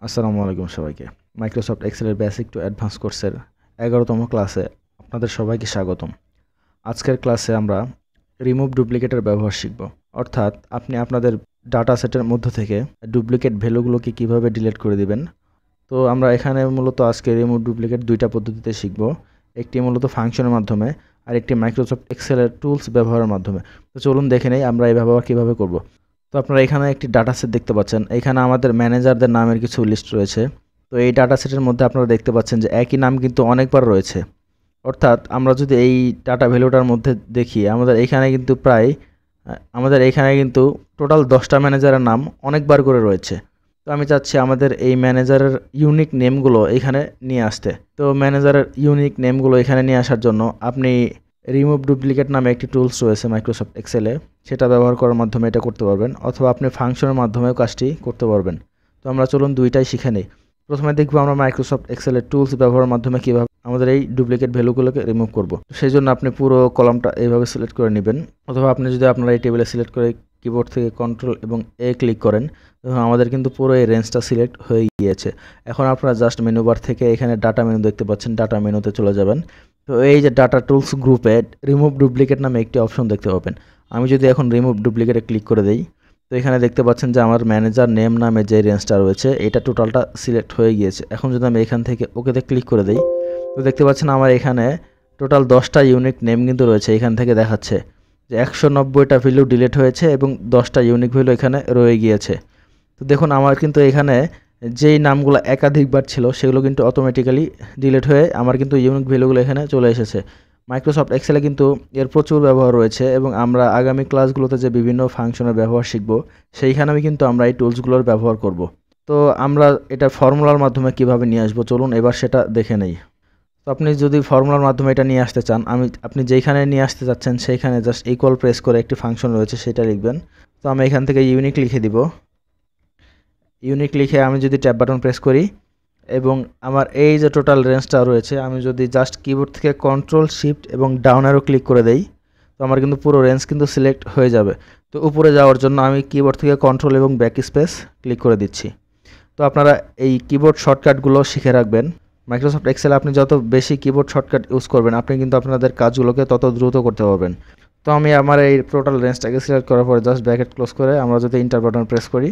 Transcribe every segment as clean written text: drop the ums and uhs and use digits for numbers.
আসসালামু আলাইকুম সবাইকে। মাইক্রোসফট এক্সেলের বেসিক টু অ্যাডভান্স কোর্সের 11তম ক্লাসে আপনাদের সবাইকে স্বাগতম। আজকের ক্লাসে আমরা রিমুভ ডুপ্লিকেটের ব্যবহার শিখব। অর্থাৎ আপনি আপনাদের ডাটা সেটের মধ্য থেকে ডুপ্লিকেট ভ্যালুগুলোকে কিভাবে ডিলিট করে দিবেন। তো আমরা এখানে মূলত আজকে রিমুভ ডুপ্লিকেট দুইটা পদ্ধতিতে শিখব। একটি মূলত ফাংশনের মাধ্যমে আর একটি মাইক্রোসফট এক্সেলের টুলস ব্যবহারের মাধ্যমে। তো চলুন দেখে নেই আমরা এই ব্যবহার কীভাবে করব। তো আপনারা এখানে একটি ডাটা সেট দেখতে পাচ্ছেন। এখানে আমাদের ম্যানেজারদের নামের কিছু লিস্ট রয়েছে। তো এই ডাটা সেটের মধ্যে আপনারা দেখতে পাচ্ছেন যে একই নাম কিন্তু অনেকবার রয়েছে। অর্থাৎ আমরা যদি এই ডাটা ভ্যালুটার মধ্যে দেখি আমাদের এখানে কিন্তু টোটাল 10টা ম্যানেজারের নাম অনেকবার করে রয়েছে। তো আমি চাচ্ছি আমাদের এই ম্যানেজারের ইউনিক নেমগুলো এখানে নিয়ে আসতে। তো ম্যানেজারের ইউনিক নেমগুলো এখানে নিয়ে আসার জন্য আপনি রিমুভ ডুপ্লিকেট নামে একটি টুলস রয়েছে মাইক্রোসফট এক্সেলে, সেটা ব্যবহার করার মাধ্যমে এটা করতে পারবেন, অথবা আপনি ফাংশনের মাধ্যমেও কাজটি করতে পারবেন। তো আমরা চলুন দুইটাই শিখে নিই। প্রথমে দেখব আমরা মাইক্রোসফট এক্সেলের টুলস ব্যবহারের মাধ্যমে কীভাবে আমাদের এই ডুপ্লিকেট ভ্যালুগুলোকে রিমুভ করব। সেই জন্য আপনি পুরো কলামটা এইভাবে সিলেক্ট করে নেবেন, অথবা আপনি যদি আপনারা এই টেবিলে সিলেক্ট করে কিবোর্ড থেকে কন্ট্রোল এবং এ ক্লিক করেন, তখন আমাদের কিন্তু পুরো এই রেঞ্জটা সিলেক্ট হয়ে গিয়েছে। এখন আপনারা জাস্ট মেনু বার থেকে এখানে ডাটা মেনু দেখতে পাচ্ছেন, ডাটা মেনুতে চলে যাবেন। তো এই যে ডাটা টুলস গ্রুপে রিমুভ ডুপ্লিকেট নামে একটি অপশন দেখতে পাবেন। আমি যদি এখন রিমুভ ডুপ্লিকেটে ক্লিক করে দেই, তো এখানে দেখতে পাচ্ছেন যে আমার ম্যানেজার নেম নামে যে রেঞ্জটা রয়েছে এটা টোটালটা সিলেক্ট হয়ে গিয়েছে। এখন যদি আমি এখান থেকে ওকেতে ক্লিক করে দেই, তো দেখতে পাচ্ছেন আমার এখানে টোটাল 10টা ইউনিক নেম কিন্তু রয়েছে। এখান থেকে দেখাচ্ছে যে 190টা ভ্যালু ডিলিট হয়েছে এবং 10টা ইউনিক ভ্যালু এখানে রয়ে গিয়েছে। তো দেখুন আমার কিন্তু এখানে যেই নামগুলো একাধিকবার ছিল সেগুলো কিন্তু অটোমেটিক্যালি ডিলিট হয়ে আমার কিন্তু ইউনিক ভ্যালুগুলো এখানে চলে এসেছে। মাইক্রোসফট এক্সেলে কিন্তু এর প্রচুর ব্যবহার রয়েছে এবং আমরা আগামী ক্লাসগুলোতে যে বিভিন্ন ফাংশনের ব্যবহার শিখব সেইখানেও কিন্তু আমরা এই টুলসগুলোর ব্যবহার করব। তো আমরা এটা ফর্মুলার মাধ্যমে কিভাবে নিয়ে আসবো চলুন এবার সেটা দেখে নেই। তো আপনি যদি ফর্মুলার মাধ্যমে এটা নিয়ে আসতে চান, আপনি যেইখানে নিয়ে আসতে চাচ্ছেন সেইখানে জাস্ট ইকুয়াল প্রেস করে একটি ফাংশন রয়েছে সেটা লিখবেন। তো আমি এখান থেকে ইউনিক লিখে দিব। ইউনিক লিখে আমি যদি ট্যাব বাটন প্রেস করি এবং আমার এই যে টোটাল রেঞ্জটা রয়েছে, আমি যদি জাস্ট কিবোর্ড থেকে কন্ট্রোল শিফট এবং ডাউন অ্যারো ক্লিক করে দেই, তো আমার কিন্তু পুরো রেঞ্জ কিন্তু সিলেক্ট হয়ে যাবে। তো উপরে যাওয়ার জন্য আমি কিবোর্ড থেকে কন্ট্রোল এবং ব্যাক স্পেস ক্লিক করে দিচ্ছি। তো আপনারা এই কিবোর্ড শর্টকাটগুলো শিখে রাখবেন। মাইক্রোসফট এক্সেলে আপনি যত বেশি কিবোর্ড শর্টকাট ইউজ করবেন আপনি কিন্তু আপনাদের কাজগুলোকে তত দ্রুত করতে পারবেন। তো আমি আমার এই টোটাল রেঞ্জটাকে সিলেক্ট করার পরে জাস্ট ব্র্যাকেট ক্লোজ করে আমরা যদি এন্টার বাটন প্রেস করি,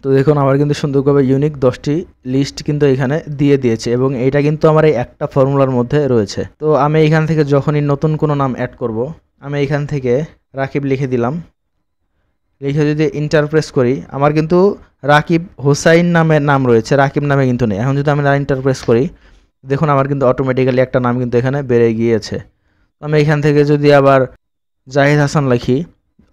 তো দেখুন আমার কিন্তু সুন্দরভাবে ইউনিক 10টি লিস্ট কিন্তু এখানে দিয়ে দিয়েছে এবং এটা কিন্তু আমার এই একটা ফর্মুলার মধ্যে রয়েছে। তো আমি এখান থেকে যখনই নতুন কোনো নাম অ্যাড করব, আমি এখান থেকে রাকিব লিখে দিলাম। লিখে যদি এন্টার প্রেস করি, আমার কিন্তু রাকিব হোসাইন নামের নাম রয়েছে, রাকিব নামে কিন্তু নেই। এখন যদি আমি এন্টার প্রেস করি, দেখুন আমার কিন্তু অটোমেটিক্যালি একটা নাম কিন্তু এখানে বেড়ে গিয়েছে। আমি এখান থেকে যদি আবার জাহিদ হাসান লিখি,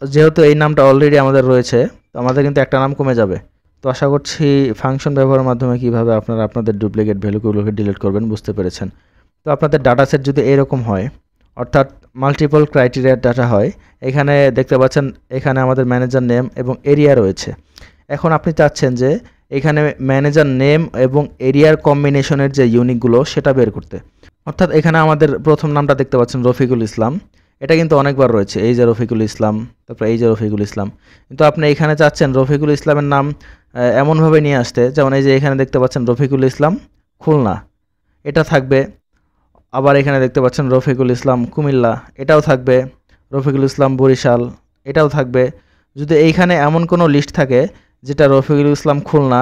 যেহেতু এই নামটা অলরেডি আমাদের রয়েছে, তো আমাদের কিন্তু একটা নাম কমে যাবে। তো আশা করছি ফাংশন ব্যবহারের মাধ্যমে কিভাবে আপনারা আপনাদের ডুপ্লিকেট ভ্যালুগুলোকে ডিলিট করবেন বুঝতে পেরেছেন। তো আপনাদের ডাটা সেট যদি এরকম হয়, অর্থাৎ মাল্টিপল ক্রাইটেরিয়ার ডাটা হয়, এখানে দেখতে পাচ্ছেন এখানে আমাদের ম্যানেজার নেম এবং এরিয়া রয়েছে। এখন আপনি চাচ্ছেন যে এখানে ম্যানেজার নেম এবং এরিয়ার কম্বিনেশনের যে ইউনিকগুলো সেটা বের করতে। অর্থাৎ এখানে আমাদের প্রথম নামটা দেখতে পাচ্ছেন রফিকুল ইসলাম, এটা কিন্তু অনেকবার রয়েছে, এই যে রফিকুল ইসলাম, তারপর এই যে রফিকুল ইসলাম। কিন্তু আপনি এখানে চাচ্ছেন রফিকুল ইসলামের নাম এমনভাবে নিয়ে আসতে, যেমন এই যে এখানে দেখতে পাচ্ছেন রফিকুল ইসলাম খুলনা, এটা থাকবে। আবার এখানে দেখতে পাচ্ছেন রফিকুল ইসলাম কুমিল্লা, এটাও থাকবে। রফিকুল ইসলাম বরিশাল, এটাও থাকবে। যদি এইখানে এমন কোনো লিস্ট থাকে যেটা রফিকুল ইসলাম খুলনা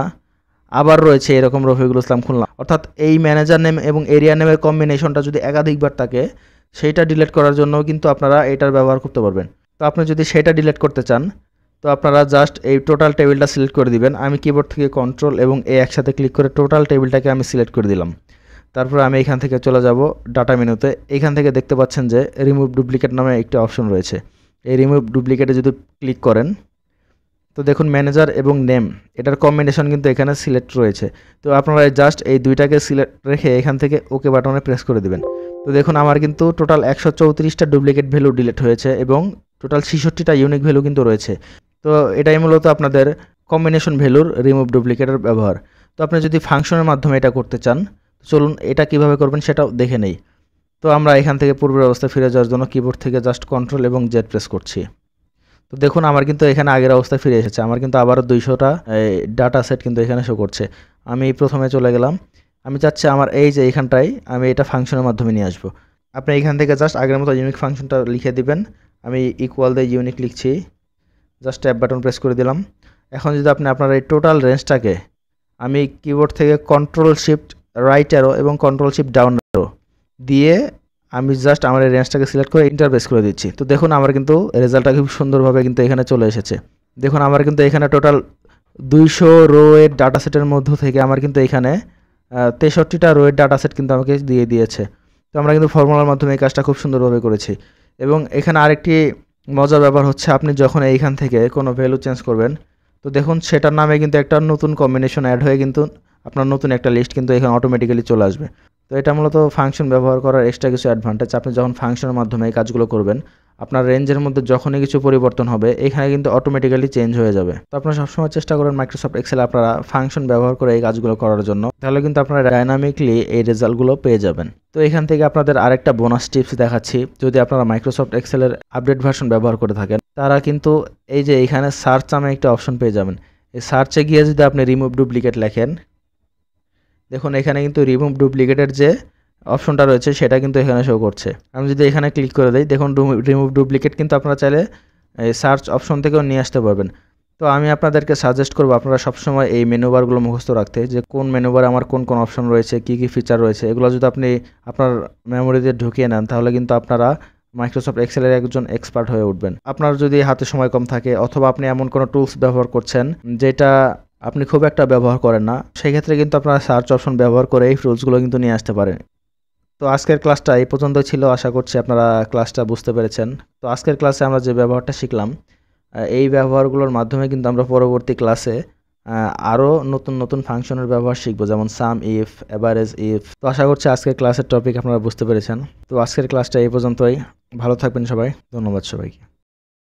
আবার রয়েছে এরকম রফিকুল ইসলাম খুলনা, অর্থাৎ এই ম্যানেজার নেম এবং এরিয়া নেমের কম্বিনেশনটা যদি একাধিকবার থাকে, সেইটা ডিলিট করার জন্যও কিন্তু আপনারা এটার ব্যবহার করতে পারবেন। তো আপনি যদি সেটা ডিলিট করতে চান, তো আপনারা জাস্ট এই টোটাল টেবিলটা সিলেক্ট করে দিবেন। আমি কিবোর্ড থেকে কন্ট্রোল এবং এ একসাথে ক্লিক করে টোটাল টেবিলটাকে আমি সিলেক্ট করে দিলাম। তারপর আমি এখান থেকে চলে যাব ডাটা মেনুতে। এখান থেকে দেখতে পাচ্ছেন যে রিমুভ ডুপ্লিকেট নামে একটি অপশন রয়েছে। এই রিমুভ ডুপ্লিকেটে যদি ক্লিক করেন, তো দেখুন ম্যানেজার এবং নেম এটার কম্বিনেশন কিন্তু এখানে সিলেক্ট রয়েছে। তো আপনারা জাস্ট এই দুইটাকে সিলেক্ট রেখে এখান থেকে ওকে বাটনে প্রেস করে দিবেন। তো দেখুন আমার কিন্তু টোটাল 134টা ডুপ্লিকেট ভ্যালু ডিলিট হয়েছে এবং টোটাল 66টা ইউনিক ভ্যালু কিন্তু রয়েছে। তো এটাই মূলত আপনাদের কম্বিনেশন ভ্যালুর রিমুভ ডুপ্লিকেটের ব্যবহার। তো আপনি যদি ফাংশনের মাধ্যমে এটা করতে চান, চলুন এটা কিভাবে করবেন সেটাও দেখে নেই। তো আমরা এখান থেকে পূর্বের অবস্থায় ফিরে যাওয়ার জন্য কিবোর্ড থেকে জাস্ট কন্ট্রোল এবং জেড প্রেস করছি। তো দেখুন আমার কিন্তু এখানে আগের অবস্থায় ফিরে এসেছে, আমার কিন্তু আবারও 200টা ডাটা সেট কিন্তু এখানে শো করছে। আমি প্রথমে চলে গেলাম, আমি চাচ্ছি আমার এই যে এখানটায় আমি এটা ফাংশনের মাধ্যমে নিয়ে আসবো। আপনি এখান থেকে জাস্ট আগের মতো ইউনিক ফাংশনটা লিখে দিবেন। আমি ইকুয়াল দিয়ে ইউনিক লিখছি, জাস্ট ট্যাব বাটন প্রেস করে দিলাম। এখন যদি আপনি আপনার এই টোটাল রেঞ্জটাকে আমি কিবোর্ড থেকে কন্ট্রোল শিফট রাইট অ্যারো এবং কন্ট্রোল শিফট ডাউন অ্যারো দিয়ে আমি জাস্ট আমার এই রেঞ্জটাকে সিলেক্ট করে এন্টার প্রেস করে দিচ্ছি। তো দেখুন আমার কিন্তু রেজাল্টটা খুব সুন্দরভাবে কিন্তু এখানে চলে এসেছে। দেখুন আমার কিন্তু এখানে টোটাল 200 রো এর ডাটা সেটের মধ্য থেকে আমার কিন্তু এখানে 63টা রো এর ডাটা সেট কিন্তু আমাকে দিয়ে দিয়েছে। তো আমরা কিন্তু ফর্মুলার মাধ্যমে এই কাজটা খুব সুন্দরভাবে করেছি। এবং এখানে আরেকটি মজার ব্যাপার হচ্ছে, আপনি যখন এইখান থেকে কোনো ভ্যালু চেঞ্জ করবেন, তো দেখুন সেটার নামে কিন্তু একটা নতুন কম্বিনেশন অ্যাড হয়ে কিন্তু আপনার নতুন একটা লিস্ট কিন্তু এখানে অটোমেটিক্যালি চলে আসবে। তো এটা মূলত ফাংশন ব্যবহার করার এক্সট্রা কিছু অ্যাডভান্টেজ। আপনি যখন ফাংশনের মাধ্যমে এই কাজগুলো করবেন, আপনার রেঞ্জের মধ্যে যখনই কিছু পরিবর্তন হবে এখানে কিন্তু অটোমেটিক্যালি চেঞ্জ হয়ে যাবে। তো আপনারা সবসময় চেষ্টা করেন মাইক্রোসফট এক্সেলে আপনারা ফাংশন ব্যবহার করে এই কাজগুলো করার জন্য, তাহলে কিন্তু আপনারা ডাইনামিকলি এই রেজাল্টগুলো পেয়ে যাবেন। তো এখান থেকে আপনাদের আরেকটা বোনাস টিপস দেখাচ্ছি। যদি আপনারা মাইক্রোসফট এক্সেলের আপডেট ভার্সন ব্যবহার করে থাকেন, তারা কিন্তু এই যে এখানে সার্চ নামে একটা অপশন পেয়ে যাবেন। এই সার্চে গিয়ে যদি আপনি রিমুভ ডুপ্লিকেট লেখেন, দেখুন এখানে কিন্তু রিমুভ ডুপ্লিকেটের যে অপশনটা রয়েছে সেটা কিন্তু এখানে শো করছে। আমি যদি এখানে ক্লিক করে দিই, দেখুন রিমুভ ডুপ্লিকেট কিন্তু আপনারা চাইলে এই সার্চ অপশন থেকেও নিয়ে আসতে পারবেন। তো আমি আপনাদেরকে সাজেস্ট করব আপনারা সবসময় এই মেনু বারগুলো মুখস্থ রাখতে, যে কোন মেনু বারে আমার কোন কোন অপশন রয়েছে, কী কী ফিচার রয়েছে, এগুলো যদি আপনি আপনার মেমোরিতে ঢুকিয়ে নেন তাহলে কিন্তু আপনারা মাইক্রোসফট এক্সেলের একজন এক্সপার্ট হয়ে উঠবেন। আপনার যদি হাতে সময় কম থাকে অথবা আপনি এমন কোনো টুলস ব্যবহার করছেন যেটা আপনি খুব একটা ব্যবহার করেন না, সেই ক্ষেত্রে কিন্তু আপনারা সার্চ অপশন ব্যবহার করে এই টুলসগুলো কিন্তু নিয়ে আসতে পারেন। তো আজকের ক্লাসটা এই পর্যন্তই ছিল, আশা করছি আপনারা ক্লাসটা বুঝতে পেরেছেন। তো আজকের ক্লাসে আমরা যে ব্যবহারটা শিখলাম, এই ব্যবহারগুলোর মাধ্যমে কিন্তু আমরা পরবর্তী ক্লাসে আরও নতুন নতুন ফাংশনের ব্যবহার শিখবো, যেমন সাম ইফ, এভারেজ ইফ। তো আশা করছি আজকের ক্লাসের টপিক আপনারা বুঝতে পেরেছেন। তো আজকের ক্লাসটা এই পর্যন্তই, ভালো থাকবেন সবাই, ধন্যবাদ সবাইকে।